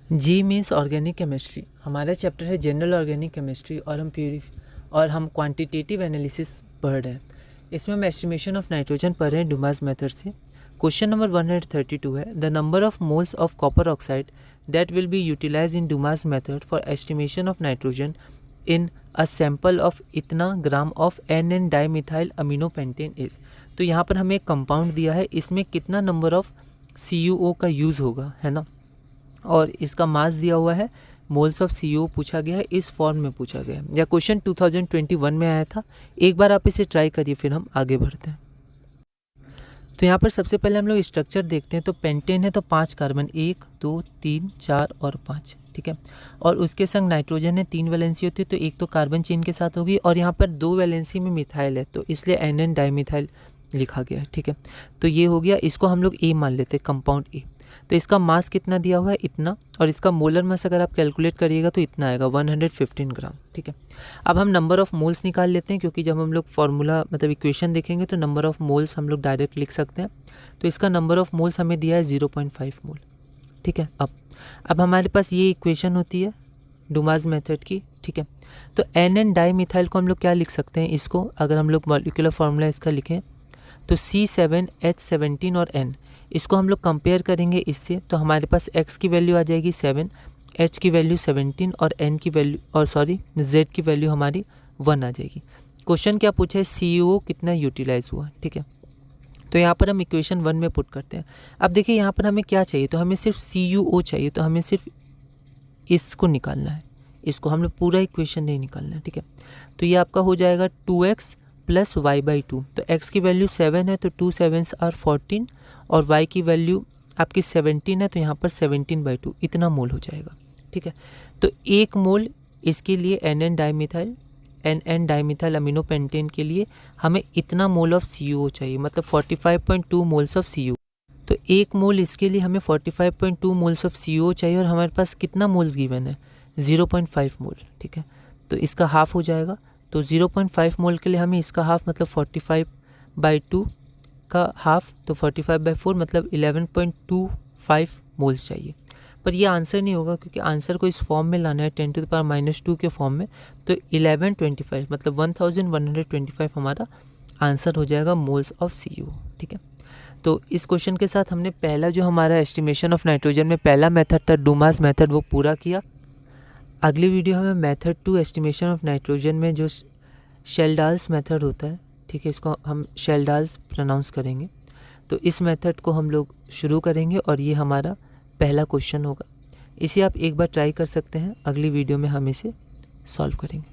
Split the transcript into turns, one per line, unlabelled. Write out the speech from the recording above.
जी means organic chemistry. हमारा chapter है general organic chemistry और हम क्वांटिटेटिव एनालिसिस पढ़ रहे हैं। इसमें हम एस्टिमेशन ऑफ नाइट्रोजन पढ़ रहे हैं डुमास मेथड से। क्वेश्चन नंबर 132 है, the number of moles of copper oxide that will be utilize in Dumas method for estimation of nitrogen in a sample of इतना gram of NN dimethyl amino pentane is. तो यहाँ पर हमें एक compound दिया है, इसमें कितना नंबर ऑफ CuO का यूज़ होगा, है ना, और इसका मास दिया हुआ है, मोल्स ऑफ CuO पूछा गया है, इस फॉर्म में पूछा गया है। यह क्वेश्चन 2021 में आया था। एक बार आप इसे ट्राई करिए, फिर हम आगे बढ़ते हैं। तो यहाँ पर सबसे पहले हम लोग स्ट्रक्चर देखते हैं। तो पेंटेन है तो 5 कार्बन, 1 2 3 4 और 5, ठीक है। और उसके संग नाइट्रोजन है, 3 वैलेंसी होती है, तो एक तो कार्बन चेन के साथ होगी और यहाँ पर 2 वैलेंसी में मिथाइल है, तो इसलिए NN डाईमिथाइल लिखा गया है, ठीक है। तो ये हो गया, इसको हम लोग A मान लेते हैं, कंपाउंड A। तो इसका मास कितना दिया हुआ है, इतना, और इसका मोलर मास अगर आप कैलकुलेट करिएगा तो इतना आएगा 115 ग्राम, ठीक है। अब हम नंबर ऑफ मोल्स निकाल लेते हैं, क्योंकि जब हम लोग फार्मूला मतलब इक्वेशन देखेंगे तो नंबर ऑफ मोल्स हम लोग डायरेक्ट लिख सकते हैं। तो इसका नंबर ऑफ मोल्स हमें दिया है 0.5 मोल, ठीक है। अब हमारे पास ये इक्वेशन होती है डुमास मेथड की, ठीक है। तो NN डाईमिथाइल को हम लोग क्या लिख सकते हैं, इसको अगर हम लोग मॉलिक्यूलर फार्मूला इसका लिखें तो C7H17 और N, इसको हम लोग कंपेयर करेंगे इससे, तो हमारे पास X की वैल्यू आ जाएगी 7, H की वैल्यू 17 और N की वैल्यू Z की वैल्यू हमारी 1 आ जाएगी। क्वेश्चन क्या पूछा है, CuO कितना यूटिलाइज हुआ, ठीक है। तो यहाँ पर हम इक्वेशन 1 में पुट करते हैं। अब देखिए यहाँ पर हमें क्या चाहिए, तो हमें सिर्फ CuO चाहिए, तो हमें सिर्फ इसको निकालना है, इसको हम लोग पूरा इक्वेशन नहीं निकालना है, ठीक है। तो ये आपका हो जाएगा 2x प्लस y/2। तो x की वैल्यू 7 है तो 2 7s are 14 और y की वैल्यू आपकी 17 है, तो यहाँ पर 17/2 इतना मोल हो जाएगा, ठीक है। तो 1 मोल इसके लिए NN डाईमिथाइल अमीनो पेंटेन के लिए हमें इतना मोल ऑफ CuO चाहिए, मतलब 45.2 मोल्स ऑफ CuO। तो 1 मोल इसके लिए हमें 45.2 मोल्स ऑफ CuO चाहिए, और हमारे पास कितना मोल्स गिवन है, 0.5 मोल, ठीक है। तो इसका हाफ हो जाएगा, तो 0.5 मोल के लिए हमें इसका हाफ मतलब 45/2 का हाफ, तो 45/4 मतलब 11.25 मोल्स चाहिए। पर ये आंसर नहीं होगा, क्योंकि आंसर को इस फॉर्म में लाना है 10⁻⁻² के फॉर्म में, तो 1125 मतलब 1125 हमारा आंसर हो जाएगा मोल्स ऑफ CuO, ठीक है। तो इस क्वेश्चन के साथ हमने पहला जो हमारा एस्टिमेशन ऑफ नाइट्रोजन में पहला मेथड था डुमास मेथड, वो पूरा किया। अगली वीडियो में मेथड 2 एस्टिमेशन ऑफ नाइट्रोजन में जो शेल्डाल्स मेथड होता है, ठीक है, इसको हम शेल्डाल्स प्रोनाउंस करेंगे। तो इस मेथड को हम लोग शुरू करेंगे और ये हमारा पहला क्वेश्चन होगा। इसे आप एक बार ट्राई कर सकते हैं, अगली वीडियो में हम इसे सॉल्व करेंगे।